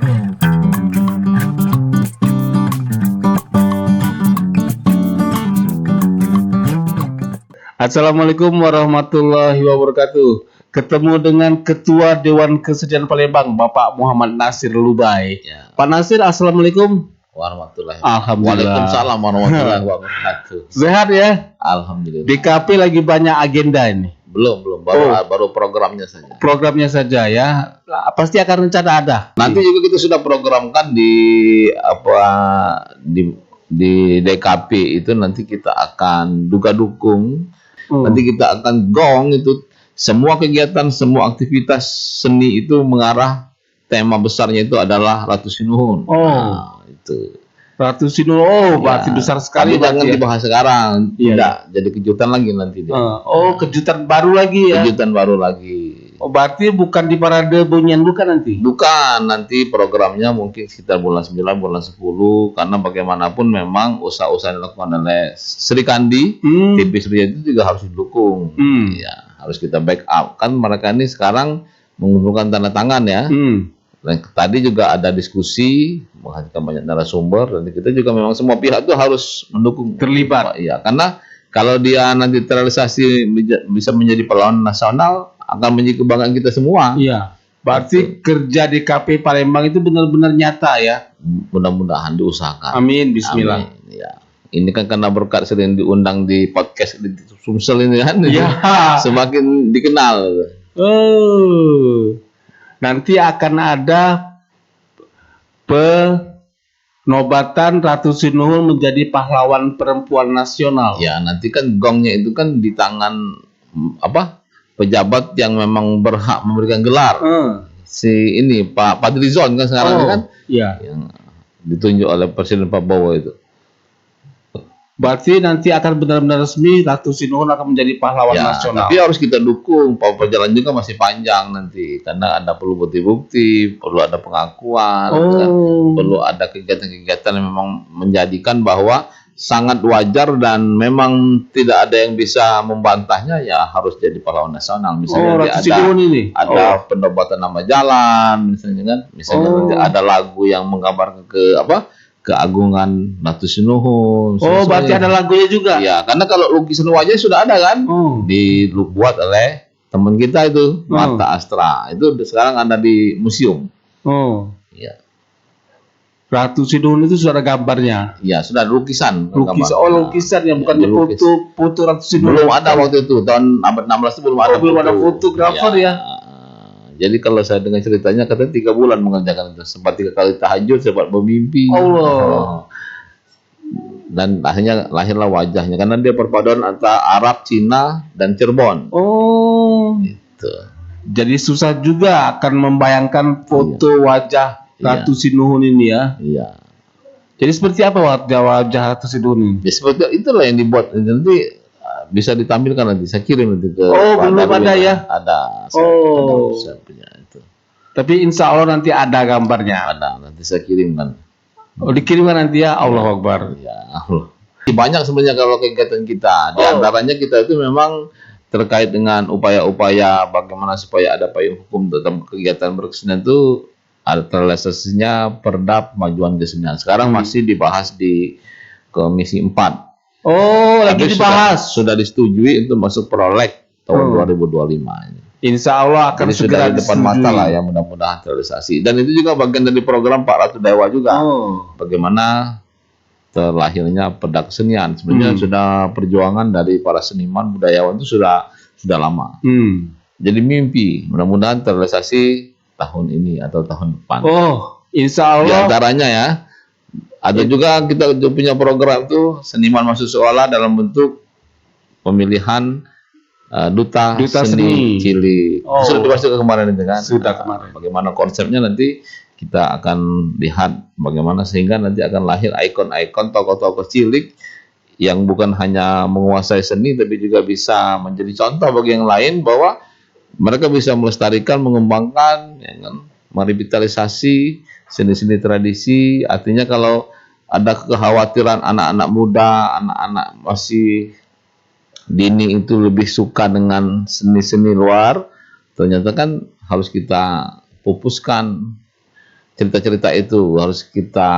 Assalamualaikum warahmatullahi wabarakatuh. Ketemu dengan Ketua Dewan Kesenian Palembang, Bapak Muhammad Nasir Lubai. Ya. Pak Nasir, assalamualaikum. Warahmatullahi Alhamdulillah. Waalaikumsalam warahmatullahi wabarakatuh. Sehat ya? Alhamdulillah. Di KP lagi banyak agenda ini. Belum, baru programnya saja. Programnya saja ya. Pasti akan rencana ada. Nanti juga kita sudah programkan di DKP itu, nanti kita akan dukung. Nanti kita akan gong itu semua kegiatan, semua aktivitas seni itu mengarah, tema besarnya itu adalah Ratu Sinuhun. Nah, itu. Ratu Sinuhun, berarti besar sekali. Tapi jangan dibahas sekarang. Iya. Tidak, jadi kejutan lagi nanti dia. Kejutan baru lagi ya. Kejutan baru lagi. Berarti bukan di Parade Bunyian bukan nanti? Bukan, nanti programnya mungkin sekitar bulan 9, bulan 10, karena bagaimanapun memang usaha-usaha yang dilakukan oleh Sri Kandi, TV Surya itu juga harus didukung. Ya, harus kita backup. Kan mereka ini sekarang mengumpulkan tanda tangan ya. Dan tadi juga ada diskusi, menghasilkan banyak narasumber, dan kita juga memang semua pihak itu harus mendukung. Terlibat. Ya, karena kalau dia nanti terrealisasi bisa menjadi pahlawan nasional, akan menjadi kebanggaan kita semua. Iya. Berarti kerja di KP Palembang itu benar-benar nyata ya. Mudah-mudahan diusahakan. Amin, bismillah. Amin, ya. Ini kan karena berkat sering diundang di podcast di Sumsel ini kan. Iya. Semakin dikenal. Nanti akan ada penobatan Ratu Sinuhun menjadi pahlawan perempuan nasional. Ya, nanti kan gongnya itu kan di tangan pejabat yang memang berhak memberikan gelar. Si ini Pak Padrizon kan sekarang kan, iya, yang ditunjuk oleh Presiden Prabowo itu. Berarti nanti akan benar-benar resmi Ratu Sinuhun akan menjadi pahlawan nasional. Tapi harus kita dukung. Perjalanan juga masih panjang nanti, karena ada perlu bukti-bukti, perlu ada pengakuan, kan? Perlu ada kegiatan-kegiatan yang memang menjadikan bahwa sangat wajar dan memang tidak ada yang bisa membantahnya, ya harus jadi pahlawan nasional. Misalnya nanti ada penobatan nama jalan, misalnya kan, nanti ada lagu yang menggambarkan keagungan Ratu Sinuhun. Berarti ada lagunya juga. Ya, karena kalau lukisan wajah sudah ada kan, dibuat oleh teman kita itu, Marta Astra. Itu sekarang ada di museum. Ya. Ratu Sinuhun itu sudah ada gambarnya. Ya, sudah ada lukisan. Lukisan yang bukan foto Ratu Sinuhun. Belum ada waktu itu, tahun abad 16 itu belum ada. Belum ada fotografer ya. Jadi kalau saya dengar ceritanya, katanya 3 bulan mengerjakan itu. Sempat 3 kali tahajud, sempat bermimpi. Allah. Dan akhirnya lahirlah wajahnya, karena dia perpaduan antara Arab, Cina, dan Cirebon. Gitu. Jadi susah juga akan membayangkan foto wajah Ratu Sinuhun ini ya. Iya. Jadi seperti apa wajah Ratu Sinuhun ini? Ya, seperti itulah yang dibuat. Nanti bisa ditampilkan, nanti saya kirim nanti ke belum ada ya? Ada. Saya punya itu. Tapi insya Allah nanti ada gambarnya. Ada, nanti saya kirimkan. Dikirimkan nanti ya. Allahu Akbar. Ya Allah. Banyak sebenarnya kalau kegiatan kita. Di antaranya kita itu memang terkait dengan upaya-upaya bagaimana supaya ada payung hukum tentang kegiatan berkesenian itu, ada terrealisasinya Perda Pemajuan Kesenian. Sekarang masih dibahas di Komisi 4. Lagi dibahas. Sudah disetujui untuk masuk proleg tahun 2025 ini. Insya Allah akan segera di depan mata lah ya, mudah-mudahan terrealisasi. Dan itu juga bagian dari program Pak Ratu Dewa juga. Bagaimana terlahirnya Perda Kesenian. Sebenarnya sudah perjuangan dari para seniman budayawan itu sudah lama. Jadi mimpi, mudah-mudahan terrealisasi tahun ini atau tahun depan. Insya Allah. Di antaranya ya, ada juga kita punya program tuh seniman masuk sekolah dalam bentuk pemilihan duta seni cilik. Sudah dibahas kemarin itu kan. Sudah kemarin. Bagaimana konsepnya nanti kita akan lihat bagaimana sehingga nanti akan lahir ikon-ikon tokoh-tokoh cilik yang bukan hanya menguasai seni tapi juga bisa menjadi contoh bagi yang lain, bahwa mereka bisa melestarikan, mengembangkan, ya kan, merevitalisasi seni-seni tradisi. Artinya kalau ada kekhawatiran anak-anak muda, anak-anak masih dini itu lebih suka dengan seni-seni luar, ternyata kan harus kita pupuskan cerita-cerita itu harus kita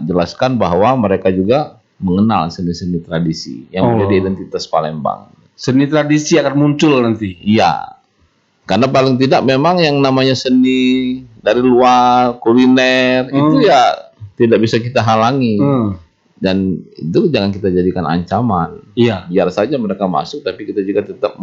jelaskan bahwa mereka juga mengenal seni-seni tradisi yang menjadi identitas Palembang. Seni tradisi akan muncul nanti. Iya, karena paling tidak memang yang namanya seni dari luar, kuliner, itu ya tidak bisa kita halangi. Dan itu jangan kita jadikan ancaman. Iya. Biar saja mereka masuk, tapi kita juga tetap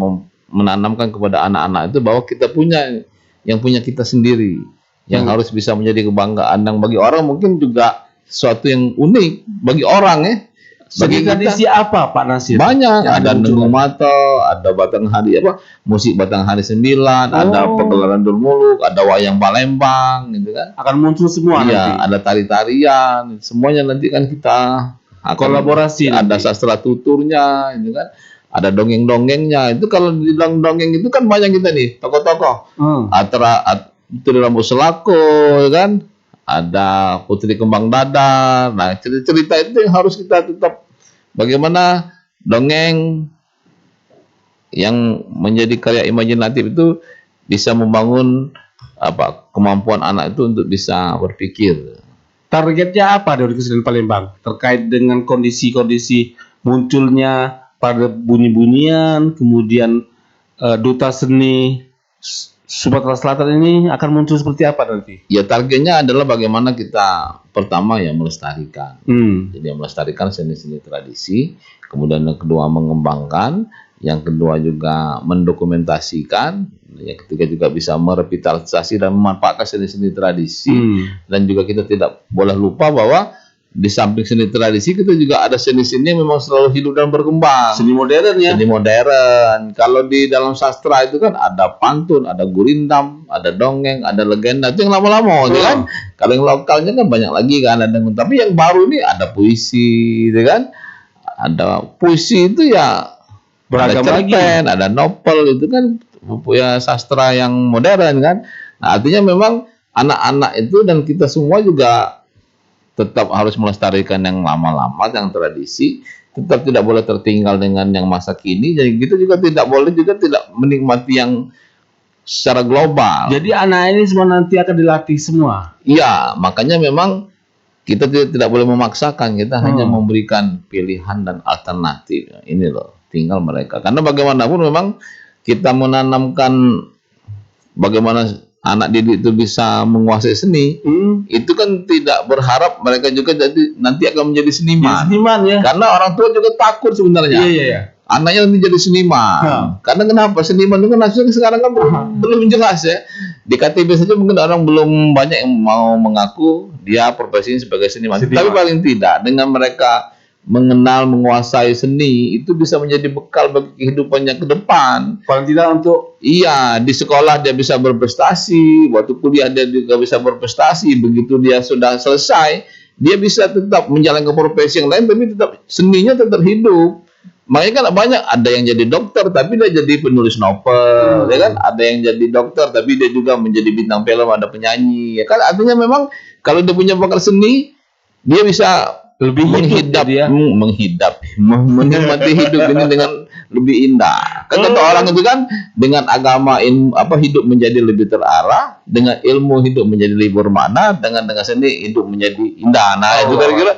menanamkan kepada anak-anak itu bahwa kita punya yang punya kita sendiri, yang harus bisa menjadi kebanggaan. Dan bagi orang mungkin juga sesuatu yang unik bagi orang ya. Bagi tradisi apa Pak Nasir? Banyak, ada Nungung Mato, ada Batang Hari musik Batang Hari 9, ada pegelaran Durmuluk, ada wayang Palembang gitu kan. Akan muncul semua nanti. Ada tari-tarian, semuanya nanti kan kita akan kolaborasi. Ada sastra tuturnya gitu kan. Ada dongeng-dongengnya. Itu kalau dibilang dongeng itu kan banyak kita nih, tokoh-tokoh. Itu Rambut Selako kan. Ada Putri Kembang Dadar. Nah, cerita-cerita itu yang harus kita tetap bagaimana dongeng yang menjadi karya imajinatif itu bisa membangun kemampuan anak itu untuk bisa berpikir. Targetnya apa dari Kesenian Palembang terkait dengan kondisi-kondisi munculnya pada bunyi-bunyian, kemudian duta seni Sumatera Selatan ini akan muncul seperti apa nanti? Ya targetnya adalah bagaimana kita pertama ya melestarikan. Jadi melestarikan seni-seni tradisi, kemudian yang kedua mengembangkan, yang kedua juga mendokumentasikan, yang ketiga juga bisa merevitalisasi dan memanfaatkan seni-seni tradisi. Dan juga kita tidak boleh lupa bahwa di samping seni tradisi kita juga ada seni-seni yang memang selalu hidup dan berkembang. Seni modern ya? Seni modern. Kalau di dalam sastra itu kan ada pantun, ada gurindam, ada dongeng, ada legenda. Itu yang lama-lama gitu kan. Kalau yang lokalnya kan banyak lagi kan. Tapi yang baru ini ada puisi gitu kan. Ada puisi itu ya beragam lagi. Ada novel itu kan punya sastra yang modern kan. Nah, artinya memang anak-anak itu dan kita semua juga tetap harus melestarikan yang lama-lama, yang tradisi, tetap tidak boleh tertinggal dengan yang masa kini. Jadi kita juga tidak boleh tidak menikmati yang secara global. Jadi anak ini semua nanti akan dilatih semua. Iya, makanya memang kita tidak boleh memaksakan, kita hanya memberikan pilihan dan alternatif. Ini loh, tinggal mereka. Karena bagaimanapun memang kita menanamkan bagaimana anak didik itu bisa menguasai seni, itu kan tidak berharap mereka juga nanti akan menjadi seniman. Seniman ya. Karena orang tua juga takut sebenarnya. Iya. Anaknya nanti jadi seniman. Karena kenapa? Seniman itu kan hasilnya sekarang kan belum jelas ya. Di KTP saja mungkin orang belum banyak yang mau mengaku dia profesinya sebagai seniman. Tapi paling tidak dengan mereka mengenal, menguasai seni itu bisa menjadi bekal bagi kehidupannya ke depan. Paling tidak untuk di sekolah dia bisa berprestasi, waktu kuliah dia juga bisa berprestasi. Begitu dia sudah selesai, dia bisa tetap menjalankan profesi yang lain, tapi tetap seninya tetap hidup. Makanya kan banyak ada yang jadi dokter tapi dia jadi penulis novel, ya kan? Ada yang jadi dokter tapi dia juga menjadi bintang film, ada penyanyi, ya kan? Artinya memang kalau dia punya bakat seni, dia bisa lebih menikmati hidup ini dengan lebih indah. Kan kata orang itu kan dengan agama hidup menjadi lebih terarah, dengan ilmu hidup menjadi lebih bermakna, dengan seni hidup menjadi indah. Nah, itu kira-kira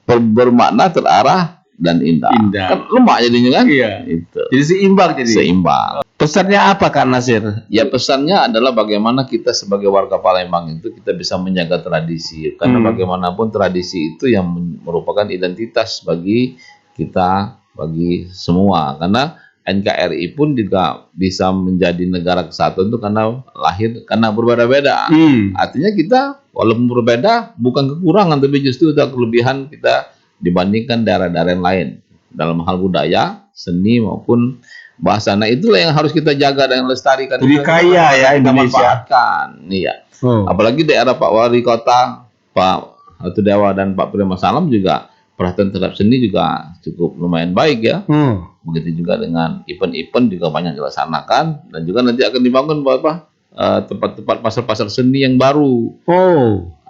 bermakna, terarah dan indah. Kan lemak jadinya kan? Iya. Itu. Jadi seimbang Seimbang. Pesannya apa Kak Nasir? Ya pesannya adalah bagaimana kita sebagai warga Palembang itu kita bisa menjaga tradisi. Karena bagaimanapun tradisi itu yang merupakan identitas bagi kita, bagi semua. Karena NKRI pun juga bisa menjadi negara kesatuan itu karena berbeda-beda. Artinya kita walaupun berbeda bukan kekurangan, tapi justru ada kelebihan kita dibandingkan daerah-daerah lain dalam hal budaya, seni maupun bahasa. Nah itulah yang harus kita jaga dan lestarikan. Jadi kaya ya Indonesia. Iya. Apalagi daerah Pak Wali Kota, Pak Ratu Dewa dan Pak Prima Salam juga perhatian terhadap seni juga cukup lumayan baik ya. Begitu juga dengan event-event juga banyak dilaksanakan dan juga nanti akan dibangun tempat-tempat pasar-pasar seni yang baru.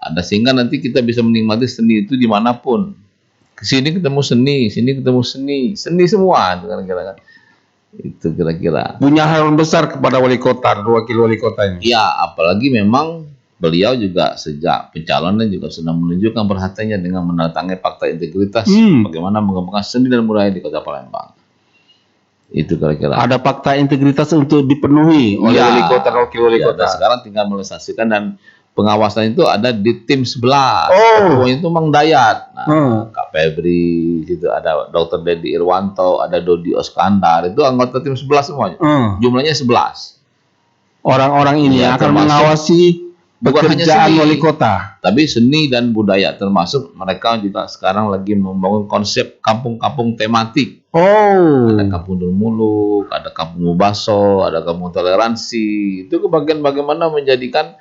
Ada sehingga nanti kita bisa menikmati seni itu dimanapun. Sini ketemu seni, sini ketemu seni semua itu kira-kira kan. Itu kira-kira. Punya harapan besar kepada wali kota, wakil wali kota ini. Ya, apalagi memang beliau juga sejak pencalonan juga sudah menunjukkan perhatiannya dengan menandatangani fakta integritas bagaimana mengembangkan seni dan budaya di Kota Palembang. Itu kira-kira. Ada fakta integritas untuk dipenuhi oleh Iya. wali kota dan wakil wali Ya, kota. dan sekarang tinggal merealisasikan dan pengawasan itu ada di tim 11. Oh. Ketuanya itu Mang Dayat. Nah, Kak Febri, situ ada Dr. Dedi Irwanto, ada Dodi Oskandar. Itu anggota tim 11 semuanya. Jumlahnya 11. Orang-orang ini Ya, akan termasuk mengawasi bukan hanya pekerjaan seni, wali kota. tapi seni dan budaya, termasuk mereka juga sekarang lagi membangun konsep kampung-kampung tematik. Oh. Ada kampung Dulmuluk, ada kampung Mubaso, ada kampung toleransi. Itu kebagian bagaimana menjadikan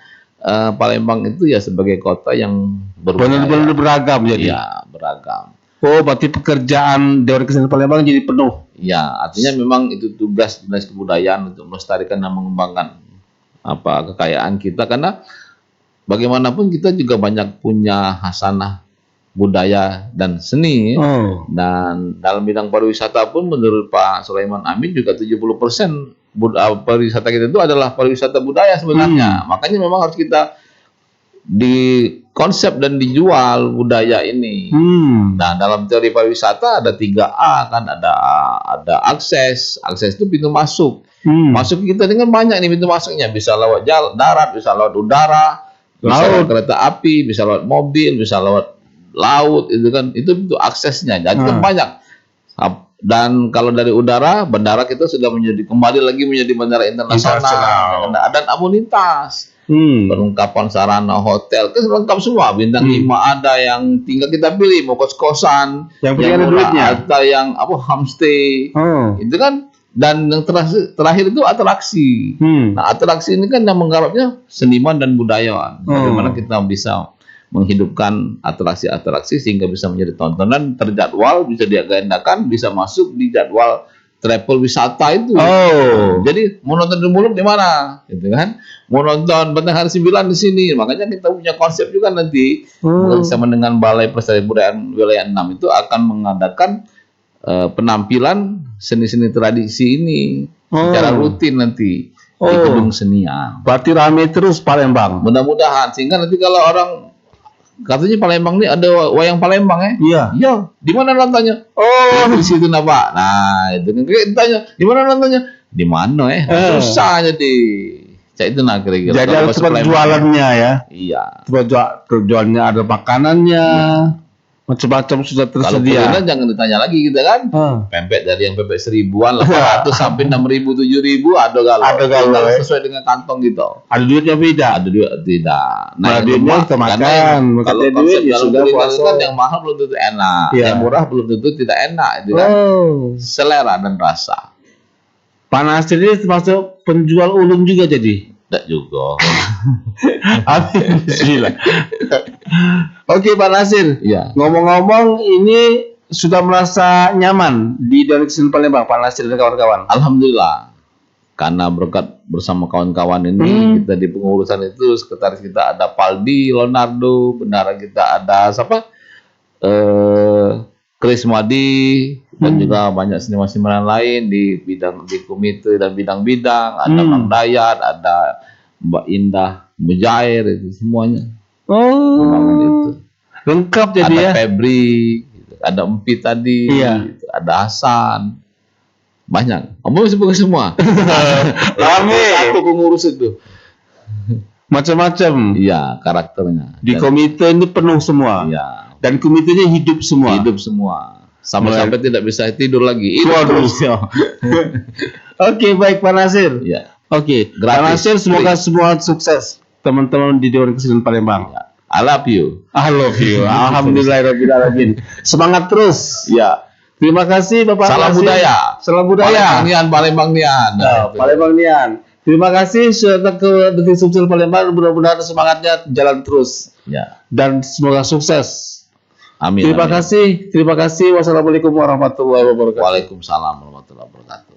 Palembang itu ya sebagai kota yang Benar-benar berbudaya. beragam jadi. Iya, beragam. Oh, berarti pekerjaan Dewan Kesenian Palembang jadi penuh. Ya, artinya memang itu tugas Dinas Kebudayaan untuk melestarikan dan mengembangkan kekayaan kita, karena bagaimanapun kita juga banyak punya hasanah budaya dan seni. Dan dalam bidang pariwisata pun menurut Pak Sulaiman Amin juga 70% pariwisata kita itu adalah pariwisata budaya sebenarnya. Makanya memang harus kita dikonsep dan dijual budaya ini. Nah, dalam teori pariwisata ada 3A kan, ada akses itu pintu masuk. Masuk kita dengan banyak nih pintu masuknya, bisa lewat darat, bisa lewat udara, bisa lewat kereta api, bisa lewat mobil, bisa lewat laut, itu kan itu aksesnya. Jadi kan banyak. Dan kalau dari udara, bandara kita sudah kembali lagi menjadi bandara internasional. Dan amunitas. Perlengkapan sarana hotel, kan lengkap semua. Bintang 5 ada, yang tinggal kita pilih mau kos-kosan, yang ada duitnya, atau yang homestay. Itu kan. Dan yang terakhir itu atraksi. Nah, atraksi ini kan yang menggarapnya seniman dan budayawan. Bagaimana kita bisa menghidupkan atraksi-atraksi sehingga bisa menjadi tontonan terjadwal, bisa diagendakan, bisa masuk di jadwal travel wisata itu. Jadi mau nonton Dulmuluk di mana? Gitu kan? Mau nonton Benteng Hari 9 di sini. Makanya kita punya konsep juga nanti bersama dengan Balai Pelestarian Kebudayaan Wilayah 6 itu akan mengadakan penampilan seni-seni tradisi ini secara rutin nanti di gedung senian. Berarti rame terus Palembang. Mudah-mudahan sehingga nanti kalau orang katanya Palembang ini ada wayang Palembang ya. Iya. Di mana nontonnya? Di situ Pak. Nah, itu kan ditanya, di mana nontonnya? Di mana susah jadi. Cak itu kira-kira. Jadi ada tempat jualannya ya. Iya. Tempat jualannya, ada makanannya. Macam-macam sudah tersedia. Kalau jangan ditanya lagi gitu kan. Pempek dari yang pempek 1000-an, 800 sampai 6.000, 7.000 ada kalau sesuai dengan kantong gitu. Ada duitnya beda. Ada duit tidak. Nah, duitnya kita makan. Kalau konsep ya sudah puasa kan yang mahal belum tentu enak, yang murah belum tentu tidak enak, itu kan. Selera dan rasa. Pak Nasir ini termasuk penjual ulun juga jadi. Tidak juga. Amin. Bismillah. Oke Pak Nasir. Ya. Ngomong-ngomong, ini sudah merasa nyaman di Dewan Kesenian Palembang, Pak Nasir dan kawan-kawan? Alhamdulillah. Karena berkat bersama kawan-kawan ini, kita di pengurusan itu sekretaris kita ada Paldi Leonardo, bendara kita ada siapa? Chris Madi, dan juga banyak seniman-seniman lain di komite dan bidang-bidang. Ada Mang Dayat, ada Mbak Indah Mujair, itu semuanya. Itu. Lengkap jadi ada ya. Ada Febri, ada Empi tadi, ada Hasan. Banyak. Kamu sebut semua. Rame. Satu pengurus itu. Macam-macam. Iya, karakternya. Di komite ini penuh semua. Iya. Dan komitenya hidup semua. Hidup semua. Sampai tidak bisa tidur lagi. Oke, baik Pak Nasir. Ya. Oke, Pak Nasir, semoga semua sukses teman-teman di Dewan Kesenian Palembang. Ya. I love you. I love you. Alhamdulillahirabbil alamin. Semangat terus. Ya. Terima kasih Bapak Salam Nasir. budaya. Salam budaya. Palembang Nian. Palembang Nian. Terima kasih sudah datang ke Detik Sukses Palembang. Mudah-mudahan semangatnya jalan terus. Ya. Dan semoga sukses. Amin. Terima kasih. Wassalamualaikum warahmatullahi wabarakatuh. Waalaikumsalam warahmatullahi wabarakatuh.